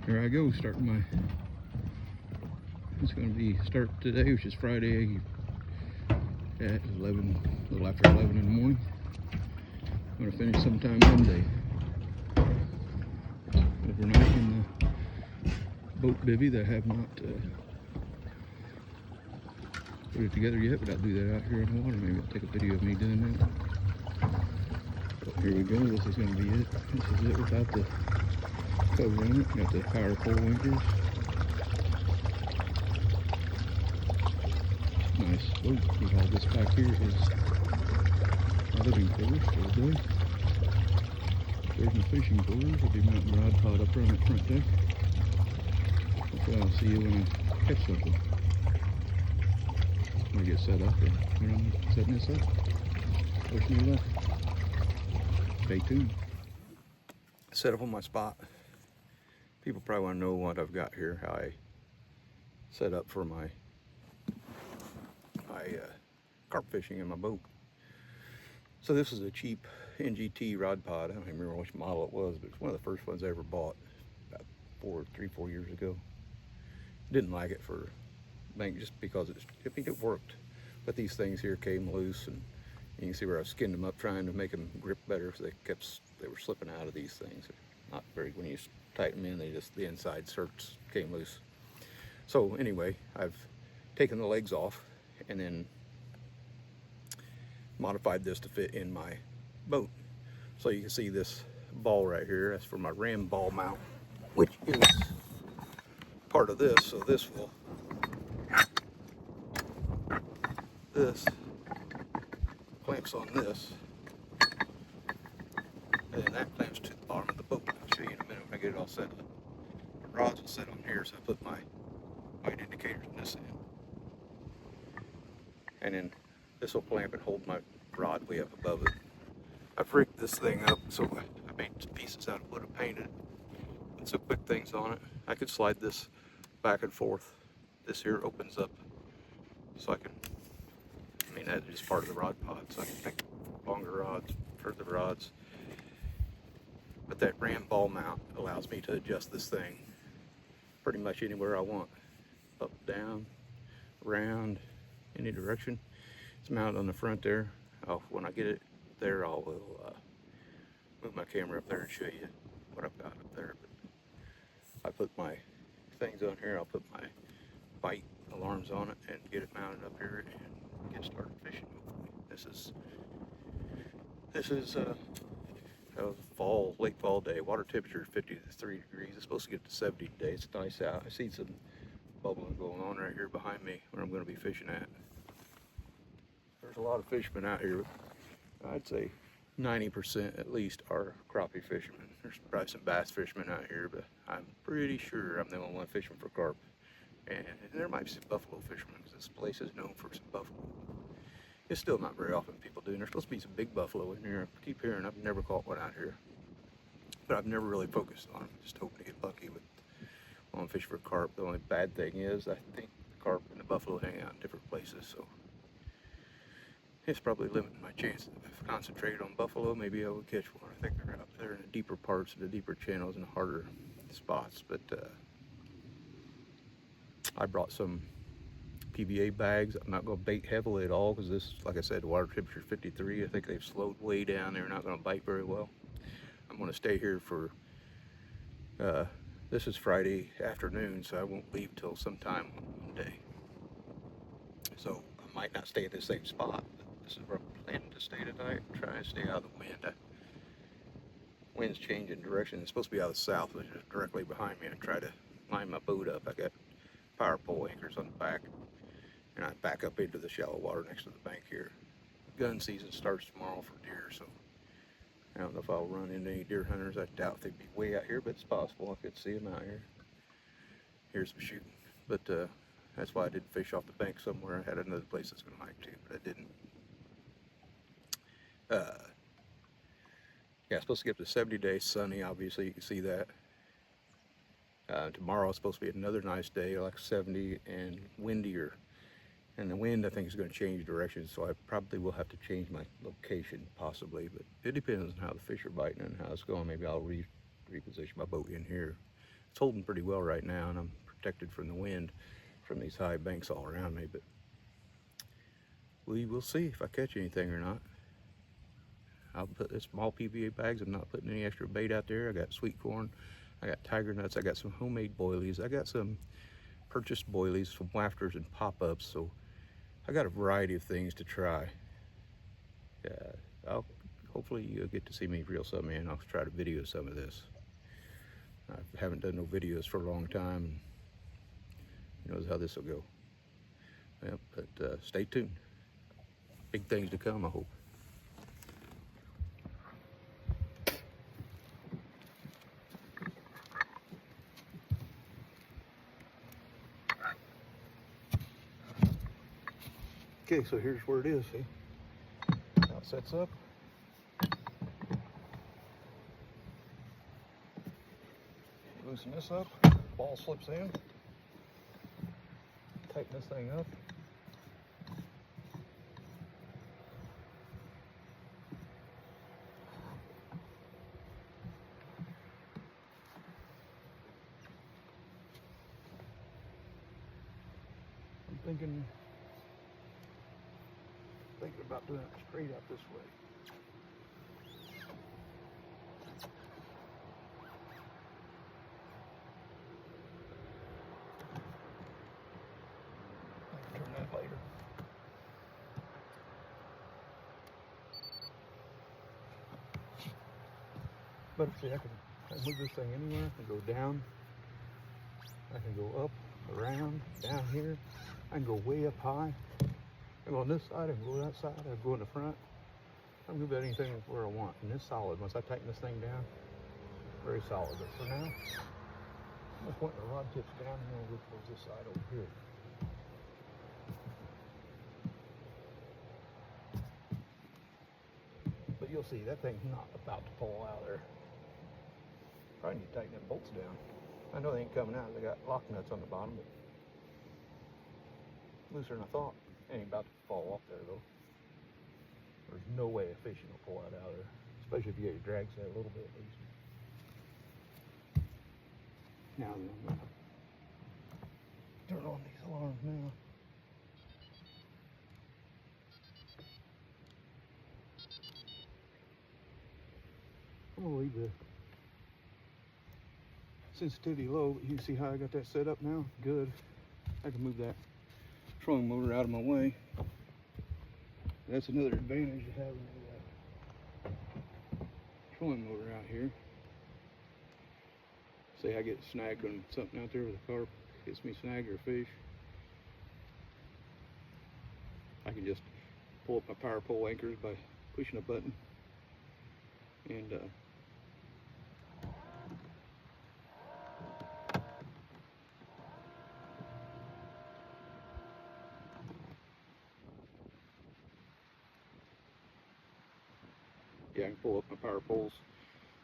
Here I go, starting my, it's going to be start today, which is Friday at 11, a little after 11 in the morning. I'm going to finish sometime Monday. Overnight in the Boat Bivvy that I have not put it together yet, but I'll do that out here in the water. Maybe I'll take a video of me doing that. But here we go, this is going to be it. This is it without the cover on it. Got the power pole anchors. Nice boat. We have this back here is my living quarters for the day. There's my fishing quarters. I'll be mounting the rod pod up there on that front deck. Hopefully I'll see you when I catch something. I'm gonna get set up and when I'm setting this up. Wish me luck. Stay tuned. Set up on my spot. People probably want to know what I've got here, how I set up for my carp fishing in my boat. So this is a cheap NGT rod pod. I don't even remember which model it was, but it's one of the first ones I ever bought about 4 years ago. Didn't like it for bank just because it worked, but these things here came loose, and you can see where I skinned them up trying to make them grip better, so they were slipping out of these things. Not very, when you tighten them in, the inside certs came loose. So anyway, I've taken the legs off and then modified this to fit in my boat. So you can see this ball right here, that's for my ram ball mount, which is part of this. So this clamps on this, and then that clamps to the bottom of the boat. I'll show you in a minute when I get it all set up. The rods will sit on here, so I put my white indicators in this end. And then this will clamp and hold my rod way up above it. I've rigged this thing up, so I made pieces out of wood and painted, put some quick things on it. I could slide this back and forth. This here opens up, so that is part of the rod pod, so I can take longer rods, further rods. But that ram ball mount allows me to adjust this thing pretty much anywhere I want. Up, down, around, any direction. It's mounted on the front there. When I get it there, I'll move my camera up there and show you what I've got up there. But I put my things on here. I'll put my bite alarms on it and get it mounted up here and get started fishing. This is a late fall day. Water temperature is 53 degrees. It's supposed to get to 70 today. It's nice out. I see some bubbling going on right here behind me where I'm going to be fishing at. There's a lot of fishermen out here. I'd say 90% at least are crappie fishermen. There's probably some bass fishermen out here, but I'm pretty sure I'm the only one fishing for carp. And there might be some buffalo fishermen, because this place is known for some buffalo. It's still not very often people do. And there's supposed to be some big buffalo in here. I keep hearing I've never caught one out here, but I've never really focused on them. Just hoping to get lucky with when I'm fishing for carp. The only bad thing is I think the carp and the buffalo hang out in different places, so it's probably limiting my chances. If I concentrated on buffalo, maybe I would catch one. I think they're out there in the deeper parts of the deeper channels and the harder spots. But I brought some PVA bags. I'm not going to bait heavily at all, because this, like I said, the water temperature is 53. I think they've slowed way down. They're not going to bite very well. I'm going to stay here for, this is Friday afternoon, so I won't leave till sometime on Monday. So I might not stay at the same spot. This is where I'm planning to stay tonight. Try and stay out of the wind. Wind's changing direction. It's supposed to be out of the south, which is directly behind me. I try to line my boat up. I got power pole anchors on the back, and I back up into the shallow water next to the bank here. Gun season starts tomorrow for deer, so I don't know if I'll run into any deer hunters. I doubt they'd be way out here, but it's possible. I could see them out here. Here's some shooting, but that's why I didn't fish off the bank somewhere. I had another place that's going to hike to, but I didn't. Yeah, it's supposed to get up to 70 days, sunny, obviously, you can see that. Tomorrow is supposed to be another nice day, like 70 and windier. And the wind, I think, is going to change direction, so I probably will have to change my location, possibly. But it depends on how the fish are biting and how it's going. Maybe I'll reposition my boat in here. It's holding pretty well right now, and I'm protected from the wind from these high banks all around me, but we will see if I catch anything or not. I'll put this small PVA bags. I'm not putting any extra bait out there. I got sweet corn, I got tiger nuts, I got some homemade boilies, I got some purchased boilies from wafters and pop-ups, so I got a variety of things to try. I'll hopefully you'll get to see me reel some in. I'll try to video some of this. I haven't done no videos for a long time, and who knows how this will go. Yep, but stay tuned. Big things to come, I hope. Okay, so here's where it is, see? How it sets up. Loosen this up, ball slips in. Tighten this thing up. I'm thinking about doing it straight out this way. I can turn that later. But see, I can move this thing anywhere. I can go down. I can go up, around, down here. I can go way up high. I can go on this side, I can go that side, I can go in the front. I can move that anything where I want. And it's solid. Once I tighten this thing down, very solid. But for now, I'm just pointing the rod tips down and then we'll go towards this side over here. But you'll see, that thing's not about to fall out of there. Probably need to tighten them bolts down. I know they ain't coming out. They got lock nuts on the bottom, but looser than I thought. It ain't about to fall off there though. There's no way a fishing will pull that out of there, especially if you get your drag set a little bit at least. Now then, I'm gonna turn on these alarms now. I'm gonna leave the sensitivity low, but you can see how I got that set up now. Good. I can move that trolling motor out of my way. That's another advantage of having a trolling motor out here. Say I get snagged on something out there with a carp, gets me snagged or a fish, I can just pull up my power pole anchors by pushing a button, and yeah, I can pull up my power poles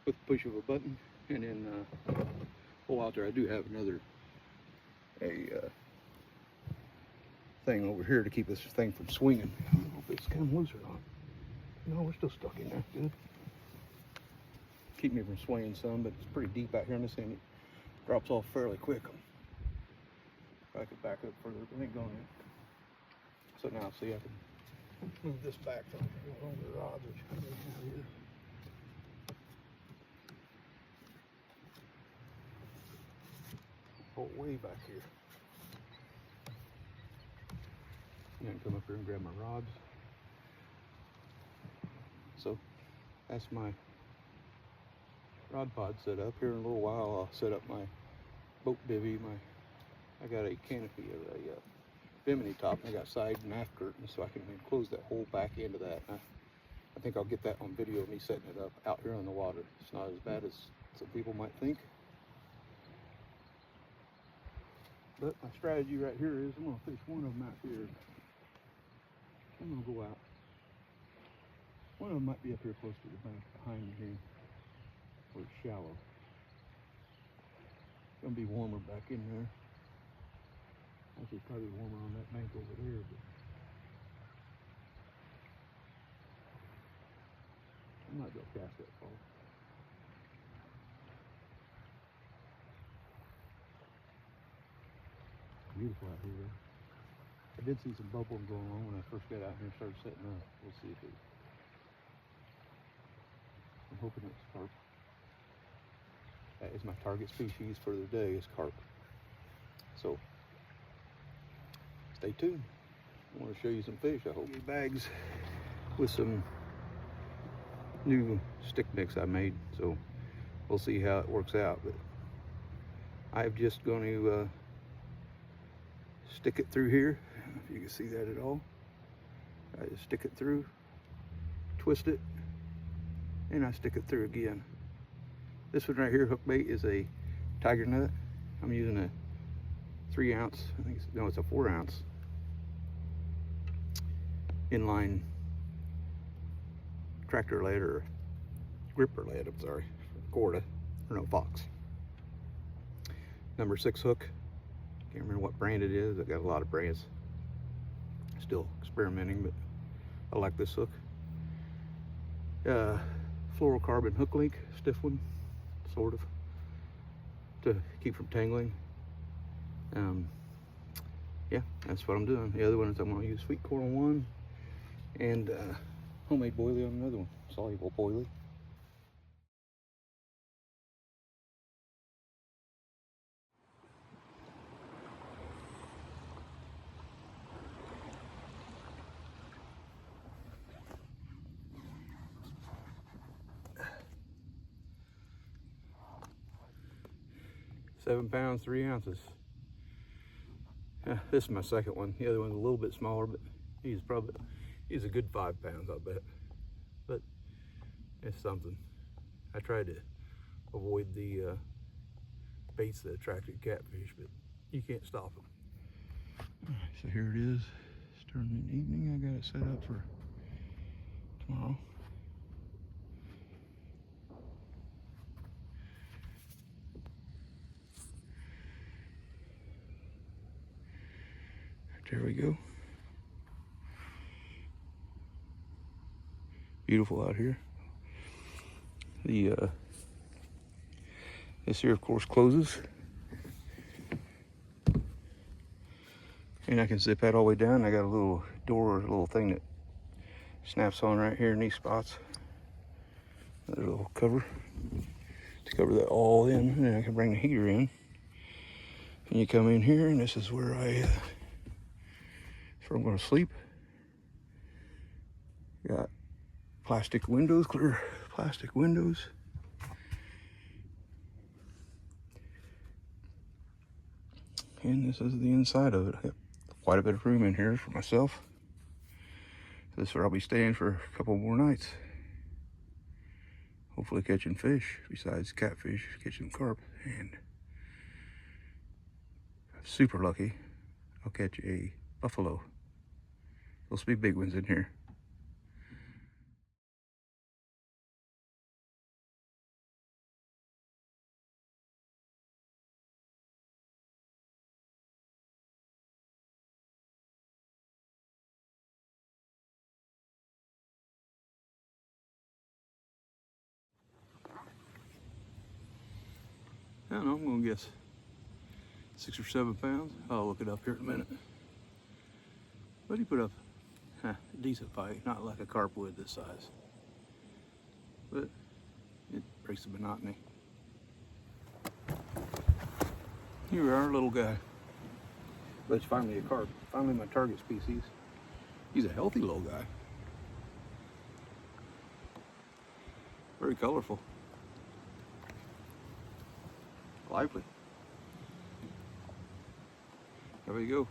with the push of a button, and then pull out there. I do have another thing over here to keep this thing from swinging. I don't know if it's come loose or not. No, we're still stuck in there. Good. Keep me from swaying some, but it's pretty deep out here on this end. It drops off fairly quick. If I could back up further, but it ain't going in. So now, see, I can move this back from over the rods, which I have here. Pull way back here. And then come up here and grab my rods. So that's my rod pod set up. Here in a little while I'll set up my Boat Bivvy. I got a canopy of a Bimini top, and I got side and aft curtains, so I can enclose that whole back end of that. I think I'll get that on video of me setting it up out here on the water. It's not as bad as some people might think. But my strategy right here is I'm gonna fish one of them out here. I'm gonna go out. One of them might be up here close to the bank behind me here, where it's shallow. It's gonna be warmer back in there. Actually, probably warmer on that bank over there, but I'm not gonna cast that far. beautiful out here, though. I did see some bubbling going on when I first got out here and started setting up. We'll see if it. I'm hoping it's carp. That is my target species for the day, is carp. So, stay tuned. I want to show you some fish, I hope. Bags with some new stick mix I made, so we'll see how it works out. But I'm just going to stick it through here. I don't know if you can see that at all. I just stick it through, twist it, and I stick it through again. This one right here, hook bait, is a tiger nut. I'm using a 3 ounce, I think it's a 4 ounce inline tractor lead, or gripper lead, I'm sorry, Gorda, or no, Fox. Number 6 hook. Can't remember what brand it is. I got a lot of brands. Still experimenting, but I like this hook. Fluorocarbon hook link, stiff one, sort of, to keep from tangling. Yeah, that's what I'm doing. The other one is I'm going to use sweet corn on one, and homemade boilie on another one, soluble boilie. £7, 3 ounces. This is my second one. The other one's a little bit smaller, but he's a good 5 pounds, I'll bet. But it's something. I tried to avoid the baits that attracted catfish, but you can't stop them. All right, so here it is. It's turning in evening. I got it set up for tomorrow. There we go. Beautiful out here. The this here, of course, closes, and I can zip that all the way down. I got a little door, a little thing that snaps on right here in these spots. Another little cover to cover that all in, and then I can bring the heater in. And you come in here, and this is where I'm going to sleep. Got plastic windows, clear plastic windows. And this is the inside of it. I got quite a bit of room in here for myself. This is where I'll be staying for a couple more nights. Hopefully catching fish, besides catfish, catching carp. And if I'm super lucky, I'll catch a buffalo. Supposed to be big ones in here. I don't know, I'm gonna guess 6 or 7 pounds. I'll look it up here in a minute. But he put up a decent fight, not like a carp would this size. But it breaks the monotony. Here we are, little guy. But it's finally a carp. Finally my target species. He's a healthy little guy. Very colorful. Lively. There we go.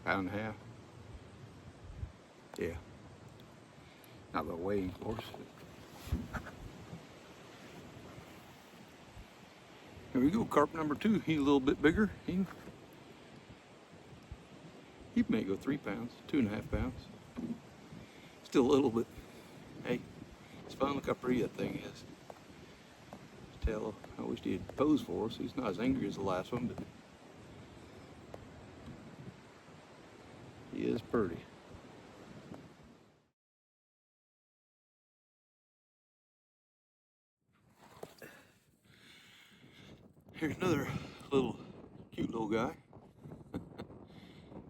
Pound and a half. Yeah. Not the weighing, of course. Here we go, carp number 2. He's a little bit bigger. He may go 3 pounds, 2.5 pounds. Still a little bit. Hey, it's fun. Look how pretty that thing is. Tell, I wish he'd pose for us. He's not as angry as the last one, but he is pretty. Here's another little cute little guy.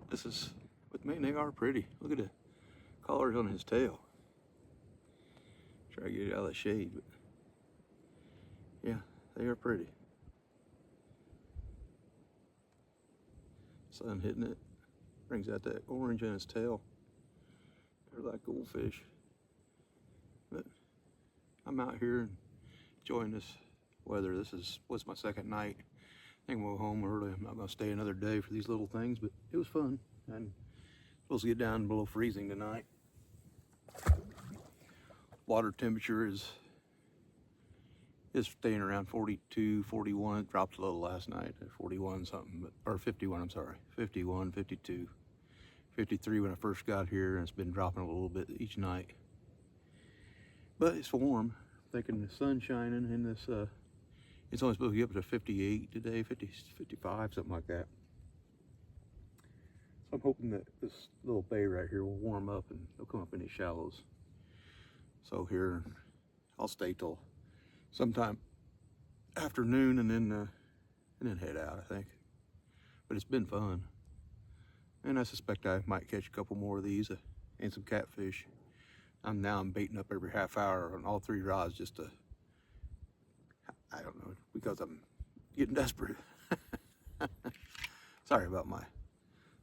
This is, with me, they are pretty. Look at the colors on his tail. Try to get it out of the shade, but yeah, they are pretty. Sun hitting it, brings out that orange in his tail. They're like goldfish. But I'm out here enjoying this weather. This was my second night. I think we'll go home early. I'm not gonna stay another day for these little things, but it was fun. And supposed to get down below freezing tonight. Water temperature is staying around 42, 41. It dropped a little last night at 41 something, or 51, I'm sorry. 51, 52, 53 when I first got here, and it's been dropping a little bit each night. But it's warm. I'm thinking the sun's shining, and this, it's only supposed to get up to 58 today, 50, 55, something like that. So I'm hoping that this little bay right here will warm up and it'll come up in these shallows. So here, I'll stay till sometime afternoon and then head out, I think. But it's been fun. And I suspect I might catch a couple more of these and some catfish. I'm baiting up every half hour on all 3 rods just to, I don't know, because I'm getting desperate. Sorry about my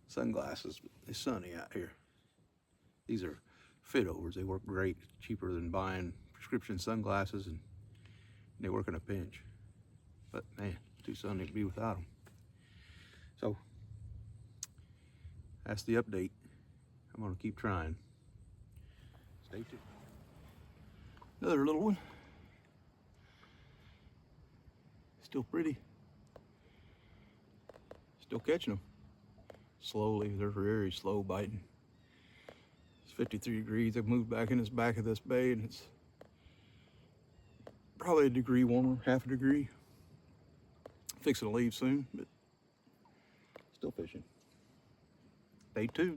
sunglasses, but it's sunny out here. These are fit overs. They work great, cheaper than buying prescription sunglasses, and they work in a pinch. But man, too sunny to be without them. So that's the update. I'm gonna keep trying. Stay tuned. Another little one. Still pretty. Still catching them. Slowly, they're very slow biting. It's 53 degrees. I've moved back in this back of this bay, and it's probably a degree warmer, half a degree. Fixing to leave soon, but still fishing. Stay tuned.